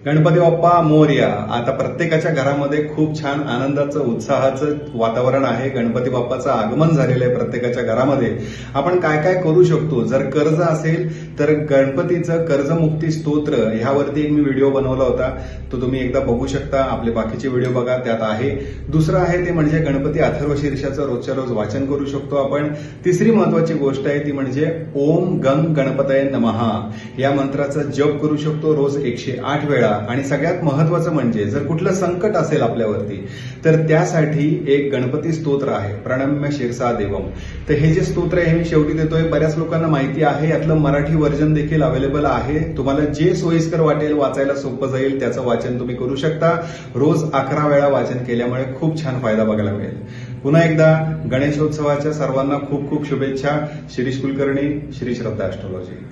गणपती बाप्पा मोरया. आता प्रत्येकाच्या घरामध्ये खूप छान आनंदाचं उत्साहाचं वातावरण आहे. गणपती बाप्पाचं आगमन झालेलं आहे प्रत्येकाच्या घरामध्ये. आपण काय काय करू शकतो? जर कर्ज असेल तर गणपतीचं कर्जमुक्ती स्तोत्र ह्यावरती एक मी व्हिडिओ बनवला होता, तो तुम्ही एकदा बघू शकता. आपले बाकीचे व्हिडिओ बघा, त्यात आहे. दुसरं आहे ते म्हणजे गणपती अथर्व शीर्षाचं रोजच्या रोज वाचन करू शकतो आपण. तिसरी महत्वाची गोष्ट आहे ती म्हणजे ओम गंग गणपतये नमः या मंत्राचा जप करू शकतो रोज 108 वेळा. आणि सगळ्यात महत्वाचं म्हणजे जर कुठलं संकट असेल आपल्यावरती तर त्यासाठी एक गणपती स्तोत्र आहे, प्रणम्य शिरसा देवम. तर हे जे स्तोत्र आहे हे मी शेवटी देतोय. बऱ्याच लोकांना माहिती आहे, यातलं मराठी व्हर्जन देखील अवेलेबल आहे. तुम्हाला जे सोयीस्कर वाटेल, वाचायला सोपं जाईल त्याचं वाचन तुम्ही करू शकता. रोज 11 वेळा वाचन केल्यामुळे खूप छान फायदा बघायला मिळेल. पुन्हा एकदा गणेशोत्सवाच्या सर्वांना खूप खूप शुभेच्छा. शिरीष कुलकर्णी, श्री श्रद्धा ॲस्ट्रॉलॉजी.